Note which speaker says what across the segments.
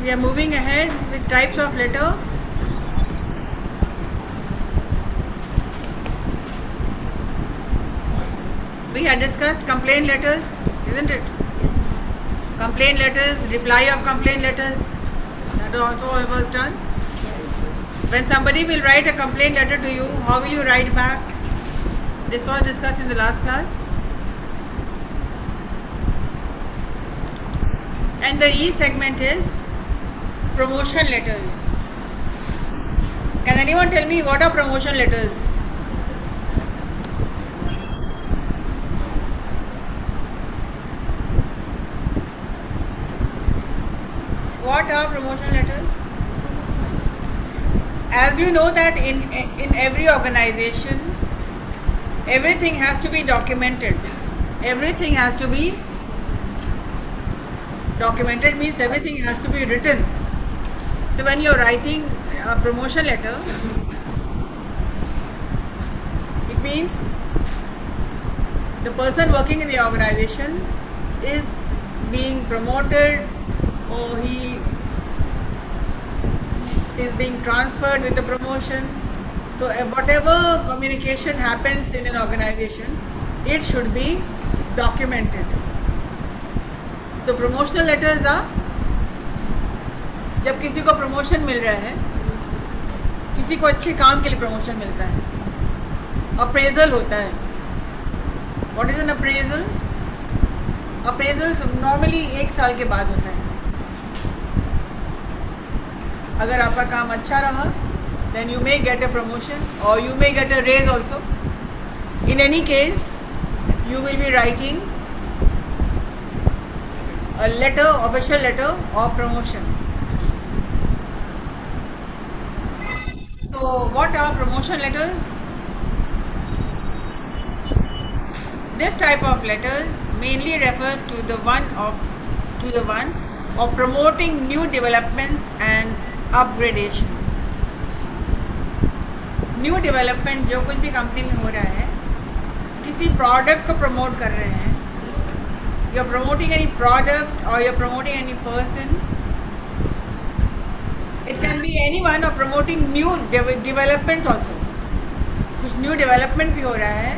Speaker 1: we are moving ahead with types of letter. We had discussed complaint letters, isn't it? Complaint letters, reply of complaint letters, that also was done. When somebody will write a complaint letter to you, how will you write back? This was discussed in the last class. And the E segment is promotion letters. Can anyone tell me what are promotion letters? What are promotion letters? As you know that in every organization, everything has to be documented. Everything has to be documented means everything has to be written. So when you're writing a promotion letter, it means the person working in the organization is being promoted or he is being transferred with the promotion. So whatever communication happens in an organization, it should be documented. So promotional letters are जब किसी को promotion मिल रहा है, किसी को अच्छे काम के लिए प्रमोशन मिलता है, अप्रेजल होता है. What is an appraisal? Appraisal normally 1 साल के बाद होता है. अगर आपका काम अच्छा रहा, then you may get a promotion or you may get a raise also. In any case, you will be writing a letter, official letter of promotion. So what are promotion letters? This type of letters mainly refers to the one of promoting new developments and upgradation. New development जो कुछ भी company में हो रहा है, किसी product को promote कर रहे हैं, you are promoting any product और you are promoting any person. It can be any one और प्रमोटिंग न्यू डेवलपमेंट ऑल्सो. कुछ न्यू डेवलपमेंट भी हो रहा है,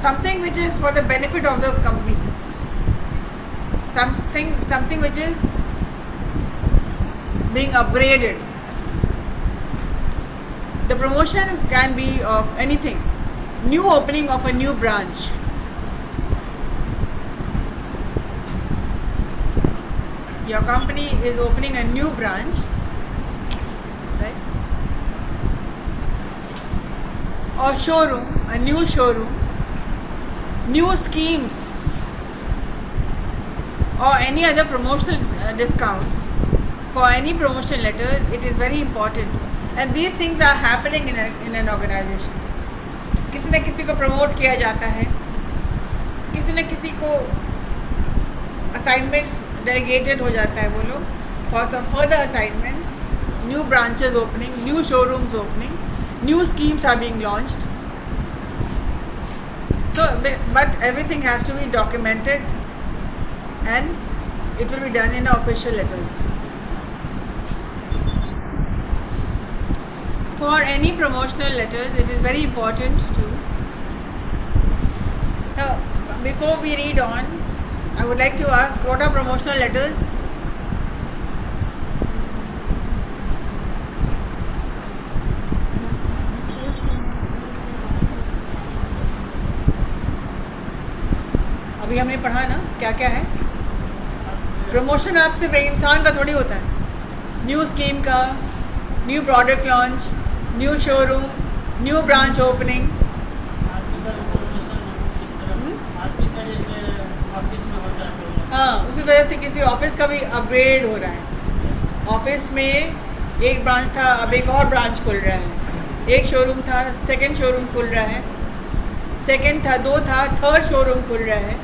Speaker 1: something which is for the benefit of the company, something which is being upgraded. The promotion can be of anything. New opening of a new branch. Your company is opening a new branch, right? Or showroom, a new showroom, new schemes, or any other promotional discounts. For any promotion letter, it is very important, and these things are happening in an organization. किसी न किसी को promote किया जाता है, किसी न किसी को assignments delegated हो जाता है, वो लोग for some further assignments, new branches opening, new showrooms opening, new schemes are being launched. So but everything has to be documented and it will be done in official letters. For any promotional letters, it is very important to. Now, before we read on, I would like to ask, what are promotional letters? अभी हमने पढ़ा ना क्या क्या है. Promotion आप सिर्फ एक इंसान का थोड़ी होता है. न्यू स्कीम का, new product launch, new showroom, new branch opening. हाँ, उसी तरह से किसी ऑफिस का भी अपग्रेड हो रहा है. ऑफिस में एक ब्रांच था, अब एक और ब्रांच खुल रहा है. एक शोरूम था, सेकंड शोरूम खुल रहा है. सेकंड था, 2 था, थर्ड शोरूम खुल रहा है.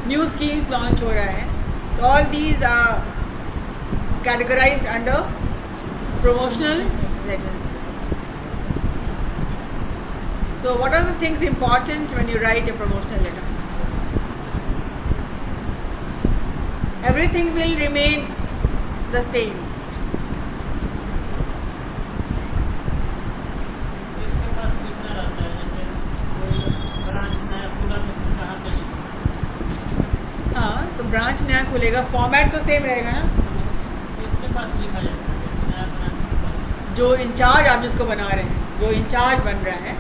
Speaker 1: न्यू स्कीम्स लॉन्च हो रहा है. तो all these are categorised under promotional letters. So what are the things important when you write a promotional letter? Everything will remain the same.
Speaker 2: इसके पास लिखना रहता है जैसे कोई ब्रांच नया खुला तो कहाँ पे लिखना,
Speaker 1: हाँ, तो ब्रांच नया खुलेगा, फॉर्मेट तो सेम रहेगा ना।
Speaker 2: इसके पास लिखा जाता है जैसे नया ब्रांच खुला।
Speaker 1: जो इंचार्ज आप जिसको बना रहे हैं, जो इंचार्ज बन रहा है,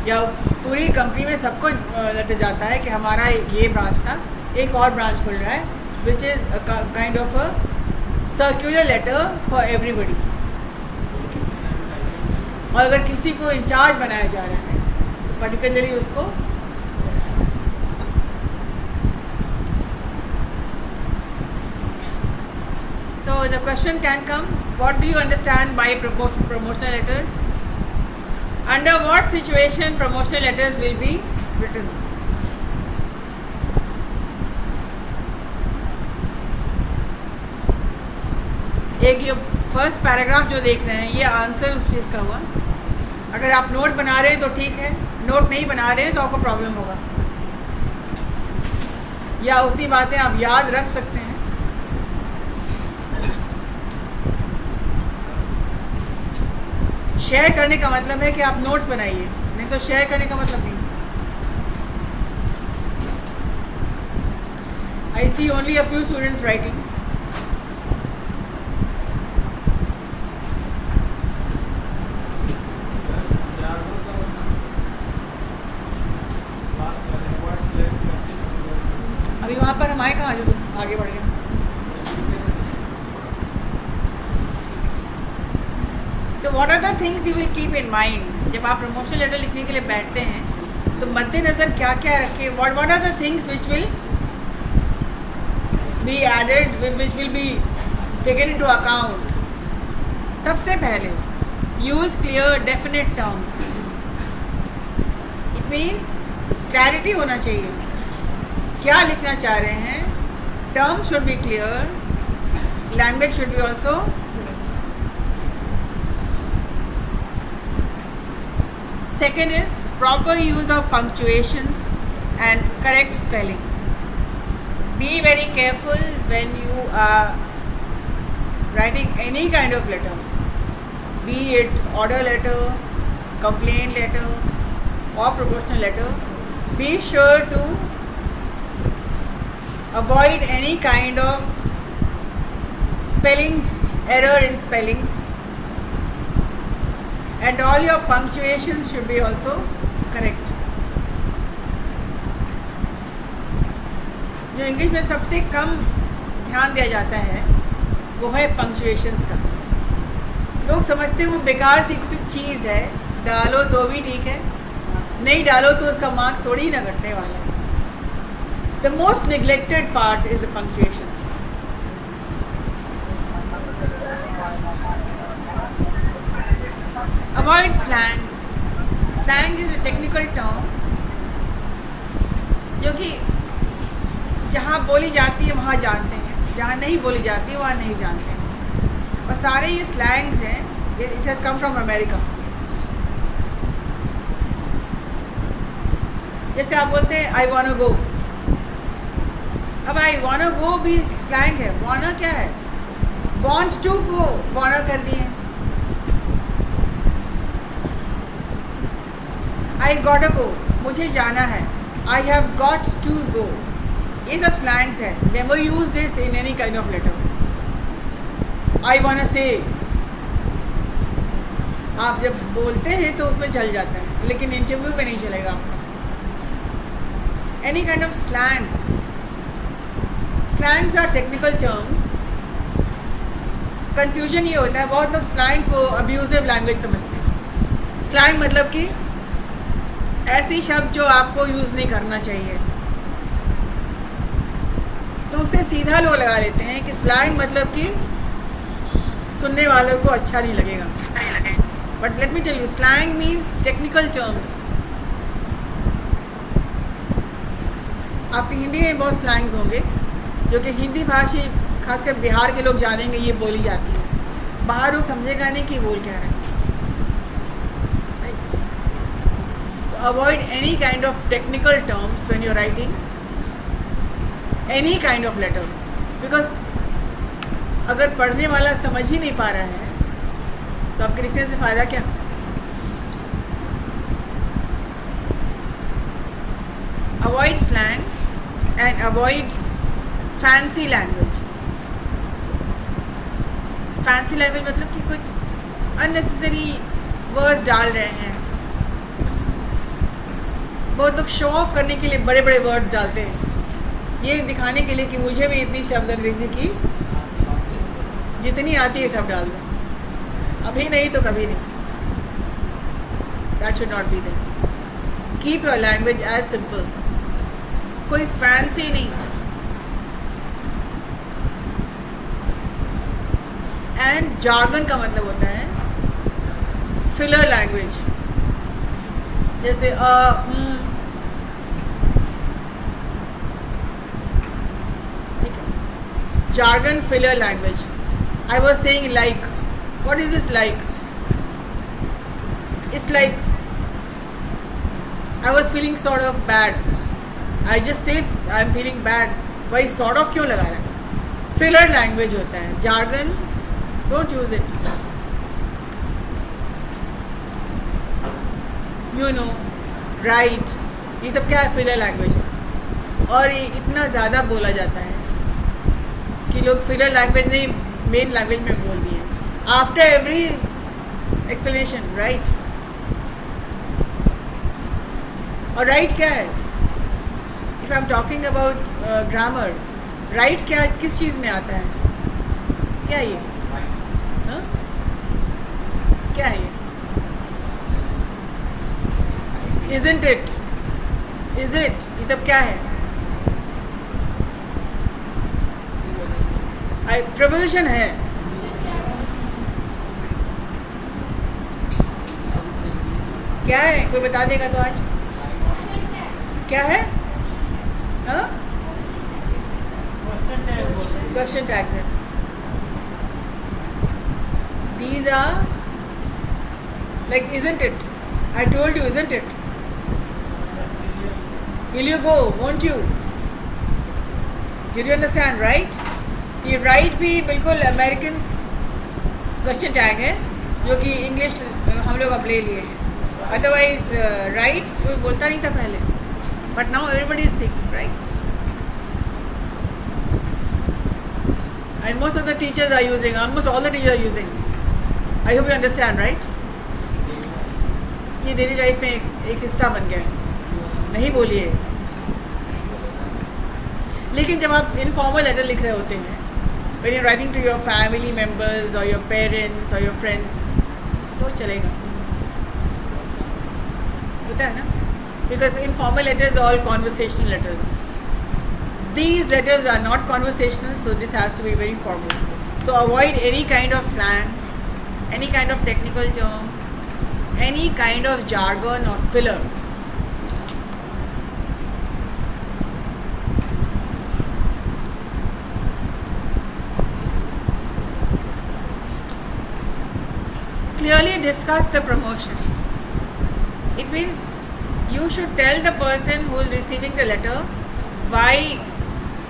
Speaker 1: या पूरी कंपनी में सबको लेटर जाता है कि हमारा ये ब्रांच था, एक और ब्रांच खुल रहा है, which is kind of a circular letter for everybody. और अगर किसी को इंचार्ज बनाया जा रहा है तो पर्टिकुलरली उसको So the question can come, what do you understand by promotional letters? Under what situation promotional letters will be written? एक ये फर्स्ट पैराग्राफ जो देख रहे हैं ये आंसर उस चीज़ का हुआ। अगर आप नोट बना रहे हैं तो ठीक है, नोट नहीं बना रहे हैं तो आपको प्रॉब्लम होगा, या उतनी बातें आप याद रख सकते हैं। शेयर करने का मतलब है कि आप नोट्स बनाइए, नहीं तो शेयर करने का मतलब नहीं। I see only a few students writing. अभी वहाँ पर हम आए कहाँ जो तुम आगे बढ़ गए। तो what are the things you will keep in mind जब आप प्रमोशन लेटर लिखने के लिए बैठते हैं, तो मद्देनज़र क्या क्या रखें, what are the things which will be added, which will be taken into account. सबसे पहले use clear definite terms. It means clarity होना चाहिए, क्या लिखना चाह रहे हैं, term should be clear, language should be also second is proper use of punctuations and correct spelling. Be very careful when you are writing any kind of letter, be it order letter, complaint letter or promotional letter. Be sure to avoid any kind of error in spellings, and all your punctuations should be also correct. जो English में सबसे कम ध्यान दिया जाता है वो है punctuations का। लोग समझते हैं वो बेकार सी कोई चीज़ है, डालो तो भी ठीक है, नहीं डालो तो उसका मार्क्स थोड़ी ही ना घटने वाला है। The most neglected part is the punctuations. Avoid slang. Slang is a technical term जो कि जहाँ बोली जाती है वहाँ जानते हैं, जहाँ नहीं बोली जाती है वहाँ नहीं जानते हैं। और सारे ये स्लैंग्स हैं, it has come from America. जैसे आप बोलते हैं आई वांना गो, अब आई वांना गो भी स्लैंग है। वांना क्या है, वांट टू को वांना कर दिए। आई गॉट गो, मुझे जाना है, I have got to go. ये सब स्लैंग्स हैं, never use this in any kind of letter. I wanna say आप जब बोलते हैं तो उसमें चल जाता है, लेकिन इंटरव्यू में नहीं चलेगा आपका। Any kind of slangs are technical terms. Confusion ये होता है, बहुत लोग स्लैंग को अब्यूजिव लैंग्वेज समझते हैं। स्लैंग मतलब कि ऐसी शब्द जो आपको यूज़ नहीं करना चाहिए, तो उसे सीधा लोग लगा लेते हैं कि स्लैंग मतलब कि सुनने वालों को अच्छा नहीं लगेगा। But let me tell you, slang means technical terms. आपकी हिंदी में बहुत स्लैंग्स होंगे जो कि हिंदी भाषी खासकर बिहार के लोग जानेंगे, ये बोली जाती है। बाहर लोग समझेगा नहीं कि बोल क्या रहे हैं। Avoid any kind of technical terms when you're writing any kind of letter, because अगर पढ़ने वाला समझ ही नहीं पा रहा है तो आपके लिखने से फ़ायदा क्या? Avoid slang and avoid fancy language. Fancy language मतलब कि कुछ अननेसेसरी वर्ड्स डाल रहे हैं। बहुत लोग शो ऑफ करने के लिए बड़े बड़े वर्ड डालते हैं, ये दिखाने के लिए कि मुझे भी इतनी शब्द अंग्रेज़ी की जितनी आती है सब डाल दो, अभी नहीं तो कभी नहीं। That should not be there. Keep your language as simple, कोई फैंसी नहीं। एंड जार्गन का मतलब होता है फिलर लैंग्वेज, जैसे ठीक है। Jargon filler language. I was saying like, what is this like? It's like I was feeling sort of bad. I just say I'm feeling bad. भाई sort of क्यों लगा रहा है? Filler language होता है. Jargon, don't use it. You know, right? ये सब क्या है? Filler language है। और ये इतना ज़्यादा बोला जाता है कि लोग filler language नहीं मेन लैंग्वेज में बोल दिए आफ्टर एवरी एक्सप्लेनेशन, राइट। और राइट क्या है? If I am talking about grammar, right क्या किस चीज़ में आता है? क्या ये हा? क्या है ये? Isn't it? Is it? ये सब क्या है? प्रपोजिशन है। क्या है? कोई बता देगा तो आज क्या है? क्वेश्चन टैग्स है। These are like, isn't it? I told you, isn't it? Will you go? Won't you? Did you understand, right? ये राइट भी बिल्कुल अमेरिकन क्वेश्चन टैग है जो कि इंग्लिश हम लोग अब ले लिए हैं। अदरवाइज राइट कोई बोलता नहीं था पहले, but now everybody is speaking, right. And most of the teachers are using, almost all the teachers are using. I hope you understand, right. ये डेली लाइफ में एक हिस्सा बन गया है। नहीं बोलिए, लेकिन जब आप इनफॉर्मल लेटर लिख रहे होते हैं, when you're writing to your family members or your parents or your friends, तो चलेगा, होता है ना, because informal letters are all conversational letters. These letters are not conversational, so this has to be very formal. So avoid any kind of slang, any kind of technical term, any kind of jargon or filler. Clearly discuss the promotion. It means you should tell the person who is receiving the letter why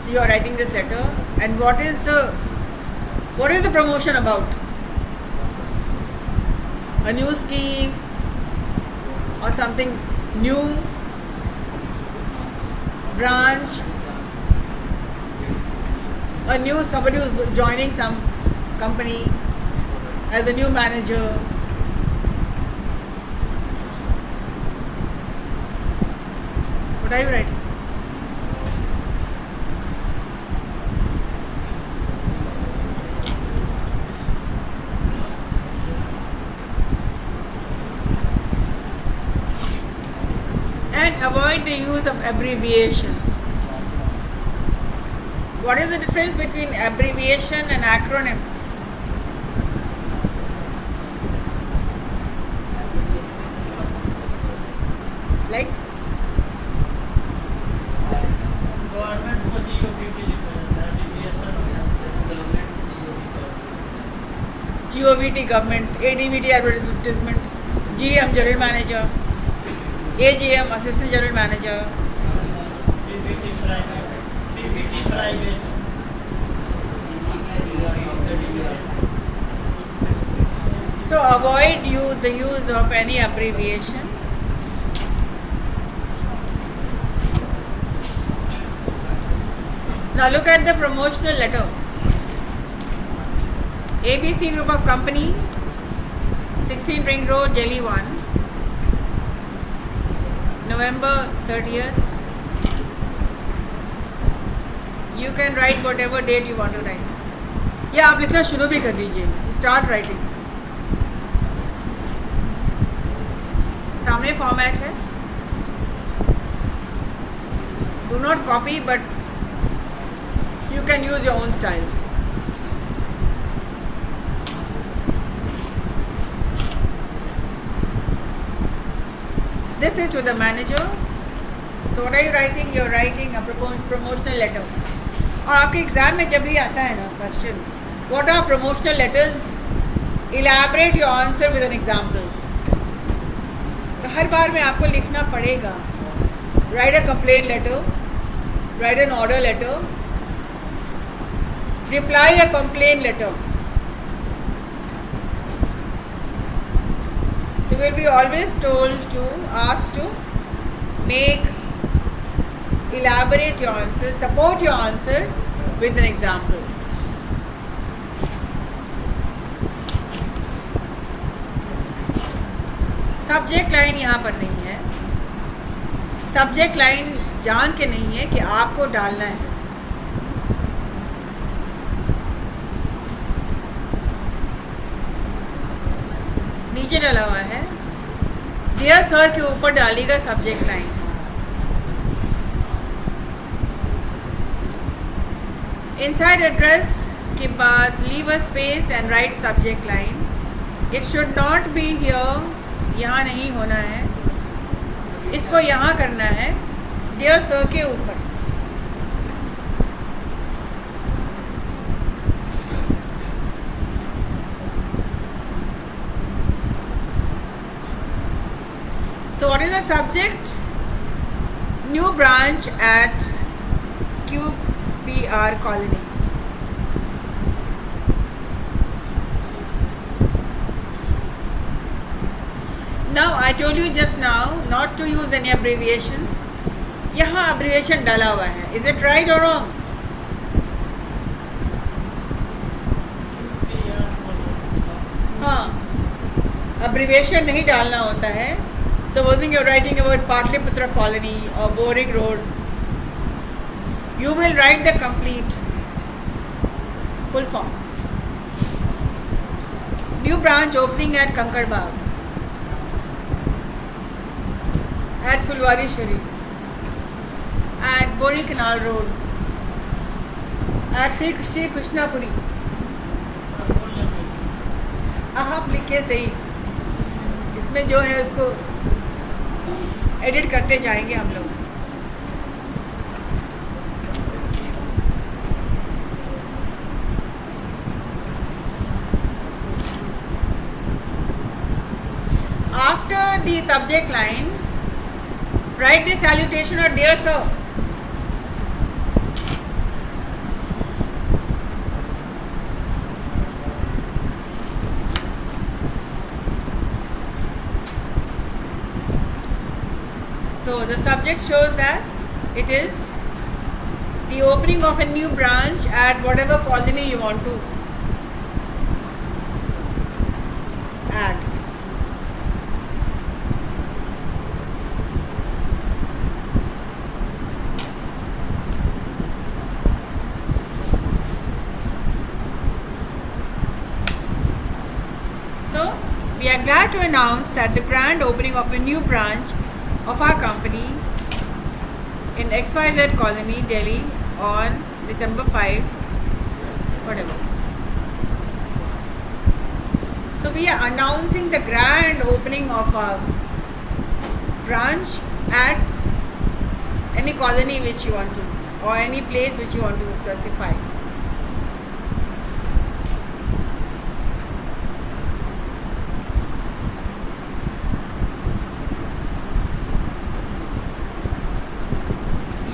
Speaker 1: you are writing this letter and what is the promotion about. A new scheme or something new, branch, somebody who's joining some company as a new manager. What are you writing? And avoid the use of abbreviation. What is the difference between abbreviation and acronym? Like
Speaker 2: government को GOVT लिखा जाता है,
Speaker 1: GOVT government, ADVT advertisement, GM general manager, AGM assistant general manager,
Speaker 2: PBT private,
Speaker 1: So avoid the use of any abbreviation. Now look at the promotional letter. ABC Group of Company, 16 Ring Road, Delhi 1, November 30th. You can write whatever date you want to write. या आप लिखना शुरू भी कर दीजिए. Start writing. सामने format है. Do not copy, but you can use your own style. This is to the manager. So what are you writing? You're writing a promotional letter. और आपके एग्जाम में जब भी आता है ना question, what are promotional letters? Elaborate your answer with an example. तो हर बार में आपको लिखना पड़ेगा. Write a complaint letter, write an order letter, reply a complaint letter. You will be always asked to elaborate your answer, support your answer with an example. Subject line यहाँ पर नहीं है. Subject line जान के नहीं है कि आपको डालना है. नीचे डाला हुआ है. डियर सर के ऊपर डालिएगा सब्जेक्ट लाइन. इनसाइड एड्रेस के बाद leave a space and right subject line. It should not be here. यहाँ नहीं होना है. इसको यहाँ करना है डियर सर के ऊपर. So what is the subject? New branch at QBR Colony. Now I told you just now not to use any abbreviation. यहाँ abbreviation डाला हुआ है. Is it right or wrong? हाँ, abbreviation नहीं डालना होता है. Supposing you're writing about Patliputra Colony or Boring Road, you will write the complete full form. New branch opening at Kankar Bagh, at Fulwari Sharif, at Bori Canal Road, at Sri Krishnapuri. आप लिखे सही. इसमें जो है उसको edit करते जाएंगे हम लोग. After the subject line, write the salutation or dear sir. So the subject shows that it is the opening of a new branch at whatever colony you want to add. So we are glad to announce that the grand opening of a new branch of our company in XYZ Colony, Delhi on December 5, whatever. So we are announcing the grand opening of our branch at any colony which you want to, or any place which you want to specify.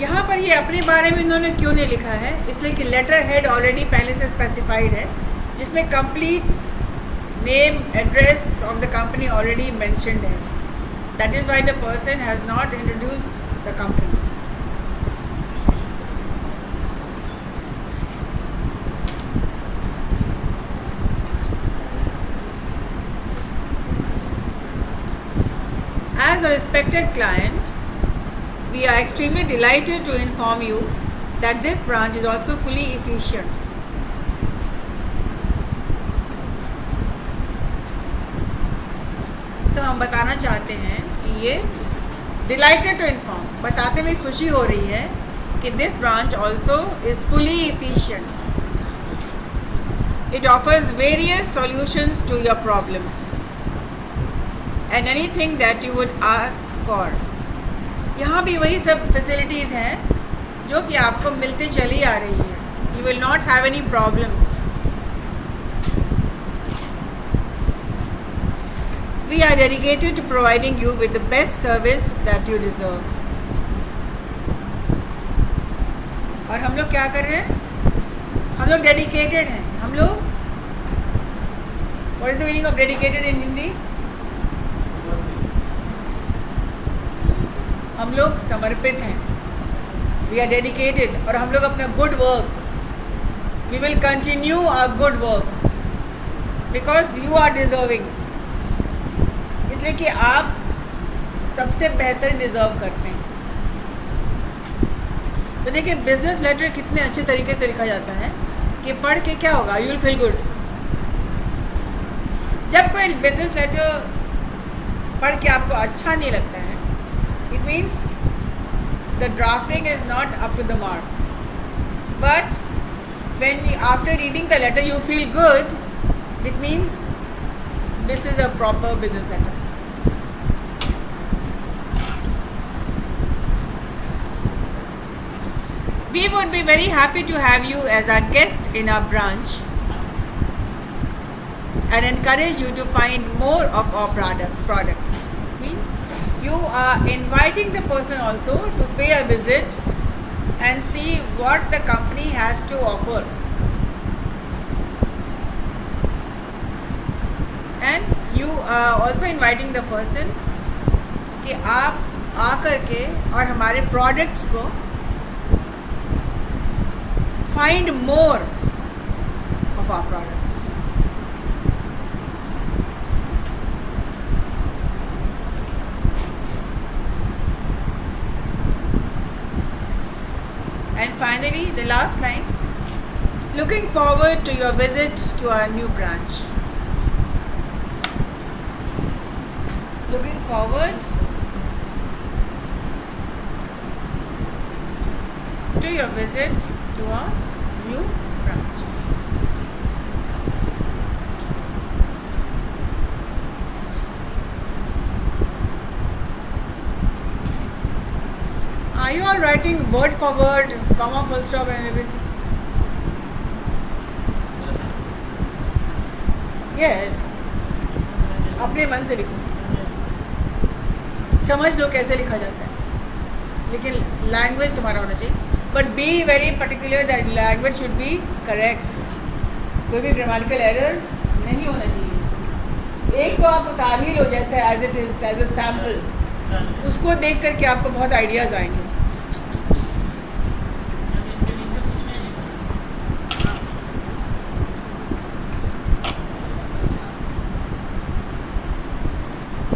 Speaker 1: यहाँ पर ये अपने बारे में इन्होंने क्यों नहीं लिखा है, इसलिए कि लेटर हेड ऑलरेडी पहले से स्पेसिफाइड है. जिसमें complete name address of the company already mentioned है. That is why the person has not introduced the company. As a respected client, we are extremely delighted to inform you that this branch is also fully efficient. तो हम बताना चाहते हैं कि ये delighted to inform, बताते हुए खुशी हो रही है कि this branch also is fully efficient. It offers various solutions to your problems and anything that you would ask for. यहाँ भी वही सब फैसिलिटीज़ हैं जो कि आपको मिलती चली आ रही है. You will not have any problems. We are dedicated to providing you with the best service that you deserve. और हम लोग क्या कर रहे हैं? हम लोग डेडिकेटेड हैं. हम लोग What is the meaning of dedicated in Hindi? हम लोग समर्पित हैं. We are dedicated. और हम लोग अपना good work, we will continue our good work because you are deserving. इसलिए कि आप सबसे बेहतर डिजर्व करते हैं. तो देखिए बिजनेस लेटर कितने अच्छे तरीके से लिखा जाता है कि पढ़ के क्या होगा, यू विल फील गुड. जब कोई बिजनेस लेटर पढ़ के आपको अच्छा नहीं लगता है, it means the drafting is not up to the mark. But when after reading the letter you feel good, it means this is a proper business letter. We would be very happy to have you as our guest in our branch and encourage you to find more of our products. Means you are inviting the person also to pay a visit and see what the company has to offer. And you are also inviting the person कि आप आकर के और हमारे products को find more of our products. And finally, the last line, looking forward to your visit to our new branch. Looking forward to your visit to our new branch. Are you all writing word for word, comma, full stop and everything? Yes. अपने मन से लिखो. समझ लो कैसे लिखा जाता है, लेकिन लैंग्वेज तुम्हारा होना चाहिए. But be very particular that language should B correct. कोई भी ग्रामेटिकल एरर नहीं होना चाहिए. एक तो आप उतार ही लो जैसे as it is, as a sample. उसको देख करके आपको बहुत आइडियाज़ आएंगे.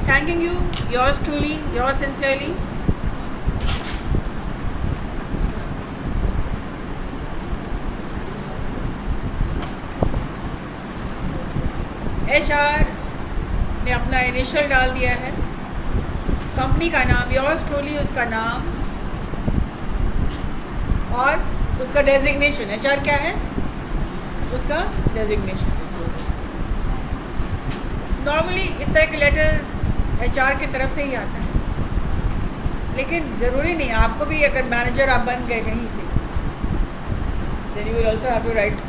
Speaker 1: Thanking you, yours truly, yours sincerely. HR ने अपना इनिशियल डाल दिया है, कंपनी का नाम, योर्स ट्रूली उसका नाम और उसका डेजिग्नेशन. HR क्या है, उसका डेजिग्नेशन. नॉर्मली इस तरह के लेटर्स HR की तरफ से ही आता है, लेकिन ज़रूरी नहीं. आपको भी अगर मैनेजर आप बन गए कहीं पे, then you will also have to write.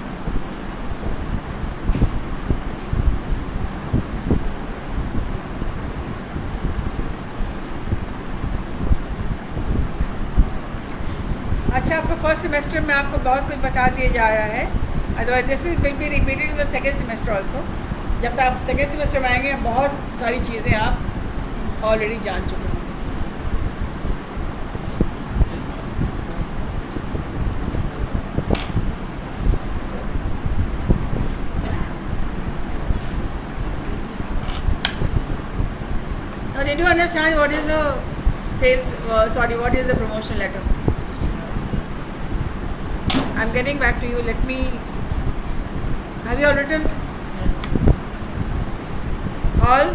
Speaker 1: अच्छा, आपको फर्स्ट सेमेस्टर में आपको बहुत कुछ बता दिया जा रहा है otherwise this is will be repeated in the second semester also. जब तक आप सेकेंड सेमेस्टर में आएंगे बहुत सारी चीज़ें आप ऑलरेडी जान चुके होंगे. Now, did you understand what is a sales? What is the promotion letter? I'm getting back to you. Let me. Have you all written? All.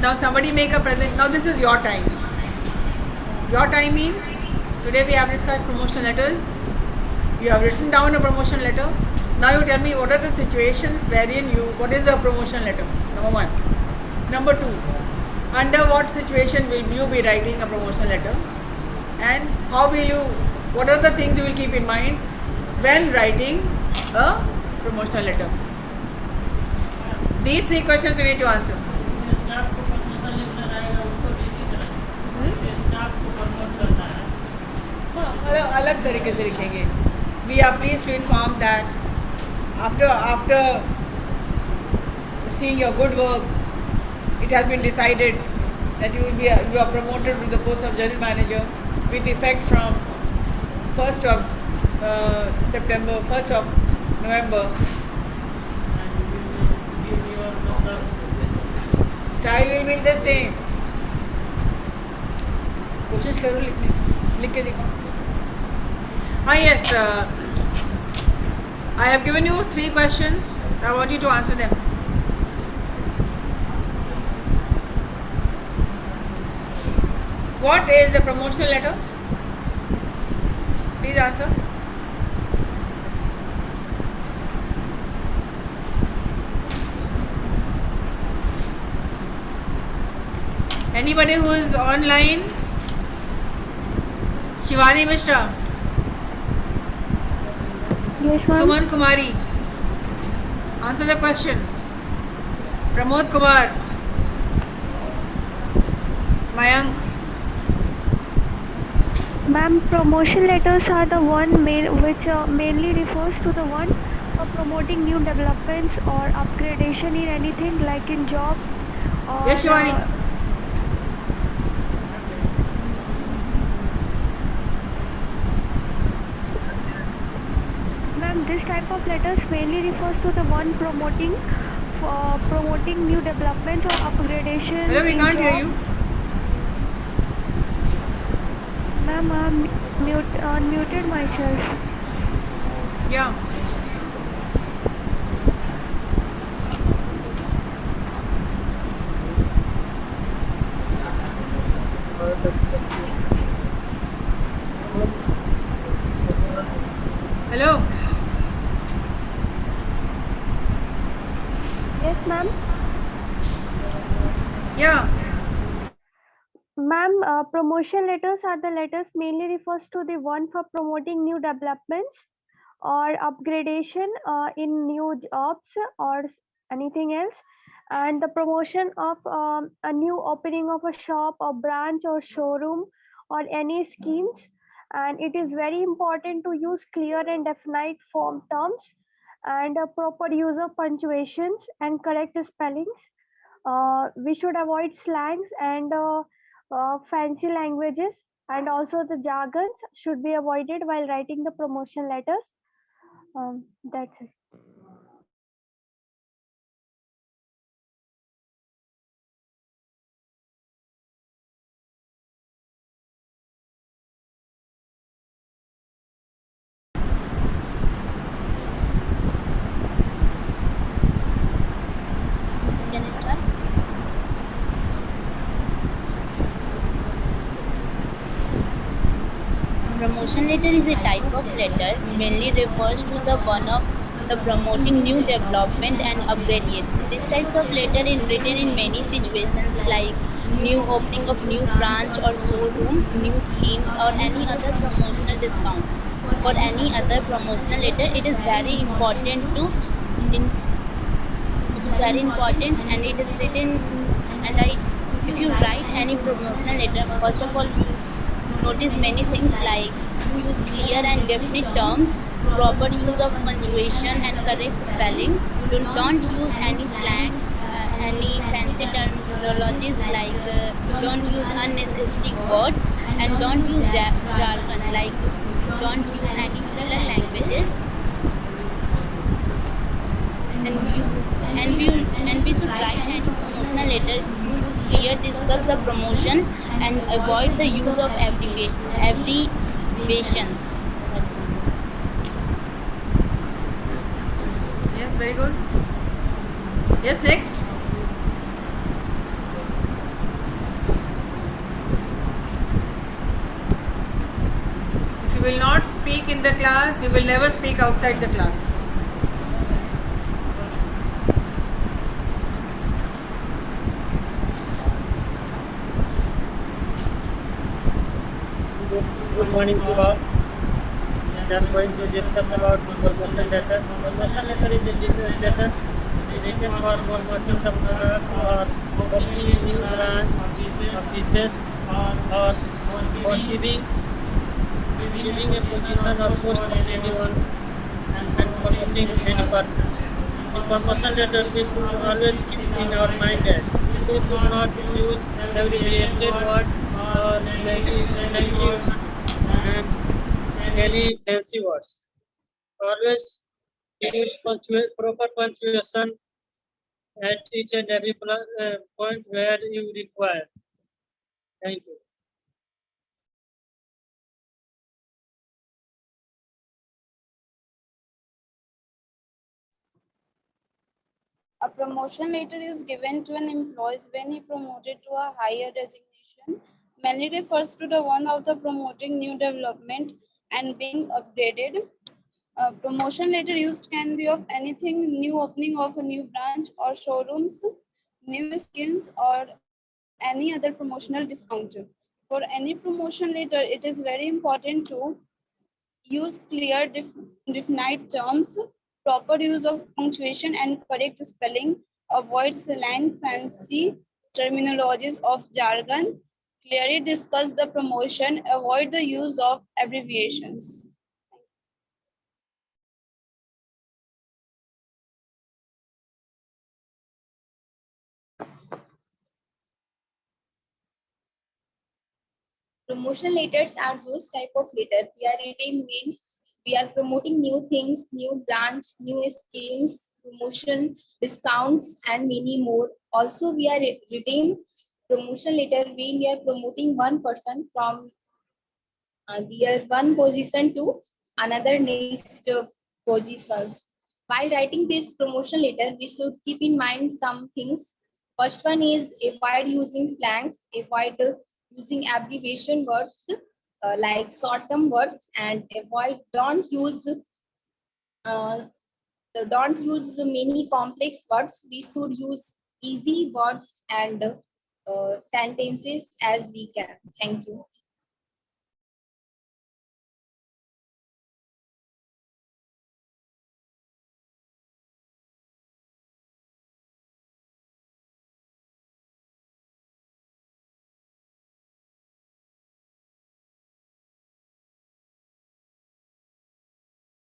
Speaker 1: Now somebody make a present. Now this is your time. Your time means today we have discussed promotion letters. You have written down a promotion letter. Now you tell me what are the situations wherein what is the promotion letter? Number one. Number two, under what situation will you be writing a promotion letter, and what are the things you will keep in mind when writing a promotional letter? These three questions you need to answer.
Speaker 2: Staff को promotion letter आएगा उसको भी इसी तरह staff को promote करना है.
Speaker 1: अलग तरीके से लिखेंगे. We are pleased to inform that after seeing your good work, it has been decided that you are promoted to the post of general manager with effect from 1st of September, 1st of November.
Speaker 2: And you will give your numbers.
Speaker 1: Style will be the same. कोशिश करो लिख के दिखाओ. Yes, I have given you 3 questions. I want you to answer them. What is the promotional letter? Please answer. Anybody who is online? Shivani Mishra.
Speaker 3: Yes, ma'am.
Speaker 1: Suman Kumari. Answer the question. Pramod Kumar. Mayank.
Speaker 3: Ma'am, promotion letters are the one which mainly refers to the one for promoting new developments or upgradation in anything like in job or
Speaker 1: Yes, Shivani.
Speaker 3: Ma'am, this type of letters mainly refers to the one promoting new developments or upgradation.
Speaker 1: Hello, we
Speaker 3: in
Speaker 1: can't hear
Speaker 3: job.
Speaker 1: you.
Speaker 3: Ma'am, I'm unmuted myself.
Speaker 1: Yeah. Hello.
Speaker 3: Yes, ma'am.
Speaker 1: Yeah.
Speaker 3: Ma'am, promotion letters are the letters mainly refers to the one for promoting new developments or upgradation in new jobs or anything else, and the promotion of a new opening of a shop or branch or showroom or any schemes. And it is very important to use clear and definite form terms and proper use of punctuations and correct spellings. We should avoid slangs and fancy languages, and also the jargons should be avoided while writing the promotion letters. That's it.
Speaker 4: Can I start? Promotion letter is a type of letter mainly refers to the one of the promoting new development and upgradation. This types of letter is written in many situations like new opening of new branch or showroom, new schemes or any other promotional discounts. For any other promotional letter, it is very important and it is written if you write any promotional letter, first of all notice many things like use clear and definite terms proper use of punctuation and correct spelling. Don't use any slang, any fancy terminologies like don't use unnecessary words, and don't use jargon like don't use any filler languages. And we should write any promotional letter, use clear, discuss the promotion, and avoid the use of abbreviations.
Speaker 1: Yes, very good. Yes, next. If you will not speak in the class, you will never speak outside the class.
Speaker 2: Good morning to all. We are going to discuss about promotion letter. Promotion letter is a letter written for promoting the product or opening a new branch, offices, or for giving a position or post to anyone and promoting any person. In promotion letter, we should always keep in our mind that we should not use abbreviated word or slangy and any fancy words. Always use proper punctuation at each and every point where you require. Thank you.
Speaker 5: A promotion letter is given to an employee when he promoted to a higher designation. Mainly refers to the one of the promoting new development and being upgraded. A promotion letter used can be of anything: new opening of a new branch or showrooms, new skills, or any other promotional discount. For any promotion letter, it is very important to use clear, definite terms, proper use of punctuation and correct spelling, avoid slang, fancy terminologies of jargon, clearly discuss the promotion, avoid the use of abbreviations.
Speaker 6: Promotion letters are those type of letter we are writing when we are promoting new things, new branch, new schemes, promotion, discounts, and many more. Also, we are writing promotion letter when we are promoting one person from their one position to another next positions. While writing this promotion letter, we should keep in mind some things. First one is avoid using slangs, avoid using abbreviation words like short-term words, and uh, don't use many complex words. We should use easy words and sentences as we can. Thank you.